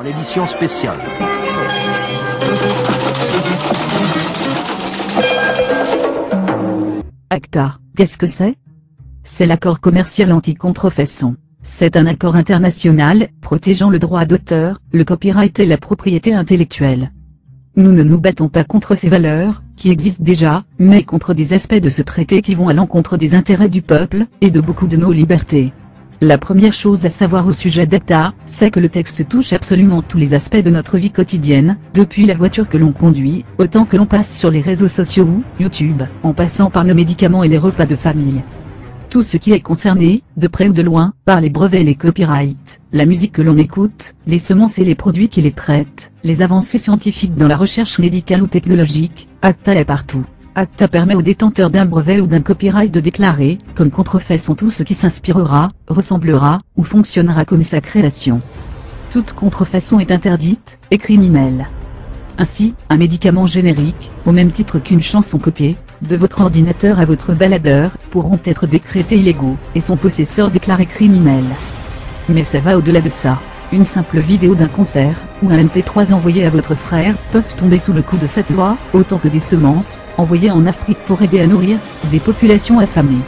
en édition spéciale. ACTA, qu'est-ce que c'est? C'est l'accord commercial anti-contrefaçon. C'est un accord international, protégeant le droit d'auteur, le copyright et la propriété intellectuelle. Nous ne nous battons pas contre ces valeurs, qui existent déjà, mais contre des aspects de ce traité qui vont à l'encontre des intérêts du peuple, et de beaucoup de nos libertés. La première chose à savoir au sujet d'ACTA, c'est que le texte touche absolument tous les aspects de notre vie quotidienne, depuis la voiture que l'on conduit, autant que l'on passe sur les réseaux sociaux ou YouTube, en passant par nos médicaments et les repas de famille. Tout ce qui est concerné, de près ou de loin, par les brevets et les copyrights, la musique que l'on écoute, les semences et les produits qui les traitent, les avancées scientifiques dans la recherche médicale ou technologique, ACTA est partout. ACTA permet aux détenteurs d'un brevet ou d'un copyright de déclarer, comme contrefaçon tout ce qui s'inspirera, ressemblera, ou fonctionnera comme sa création. Toute contrefaçon est interdite, et criminelle. Ainsi, un médicament générique, au même titre qu'une chanson copiée, de votre ordinateur à votre baladeur, pourront être décrétés illégaux, et son possesseur déclaré criminel. Mais ça va au-delà de ça. Une simple vidéo d'un concert, ou un MP3 envoyé à votre frère, peuvent tomber sous le coup de cette loi, autant que des semences, envoyées en Afrique pour aider à nourrir des populations affamées.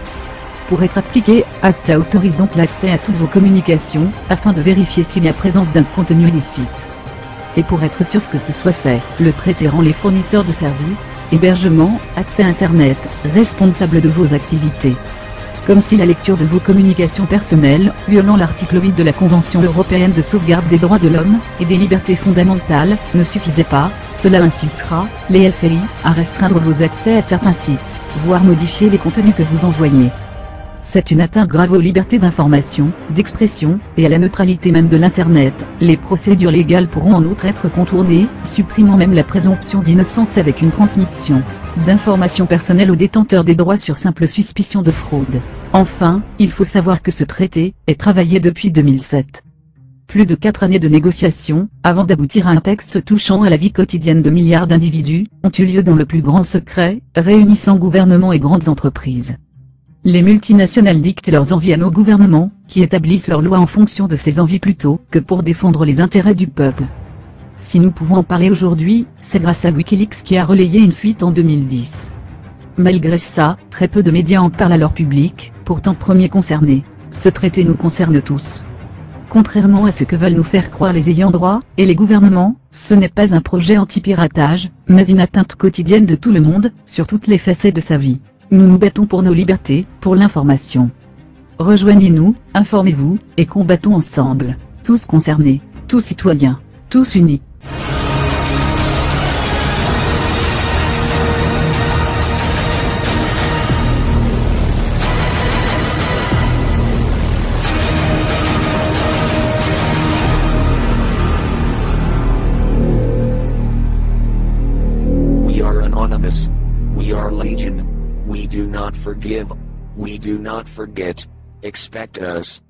Pour être appliqué, ACTA autorise donc l'accès à toutes vos communications, afin de vérifier s'il y a présence d'un contenu illicite. Et pour être sûr que ce soit fait, le traité rend les fournisseurs de services, hébergement, accès à Internet, responsables de vos activités. Comme si la lecture de vos communications personnelles, violant l'article 8 de la Convention européenne de sauvegarde des droits de l'homme, et des libertés fondamentales, ne suffisait pas, cela incitera, les FAI, à restreindre vos accès à certains sites, voire modifier les contenus que vous envoyez. C'est une atteinte grave aux libertés d'information, d'expression, et à la neutralité même de l'Internet. Les procédures légales pourront en outre être contournées, supprimant même la présomption d'innocence avec une transmission d'informations personnelles aux détenteurs des droits sur simple suspicion de fraude. Enfin, il faut savoir que ce traité est travaillé depuis 2007. Plus de 4 années de négociations, avant d'aboutir à un texte touchant à la vie quotidienne de milliards d'individus, ont eu lieu dans le plus grand secret, réunissant gouvernements et grandes entreprises. Les multinationales dictent leurs envies à nos gouvernements, qui établissent leurs lois en fonction de ces envies plutôt que pour défendre les intérêts du peuple. Si nous pouvons en parler aujourd'hui, c'est grâce à Wikileaks qui a relayé une fuite en 2010. Malgré ça, très peu de médias en parlent à leur public, pourtant premiers concernés. Ce traité nous concerne tous. Contrairement à ce que veulent nous faire croire les ayants droit, et les gouvernements, ce n'est pas un projet anti-piratage, mais une atteinte quotidienne de tout le monde, sur toutes les facettes de sa vie. Nous nous battons pour nos libertés, pour l'information. Rejoignez-nous, informez-vous, et combattons ensemble. Tous concernés, tous citoyens, tous unis. We are anonymous. We are legion. We do not forgive. We do not forget. Expect us.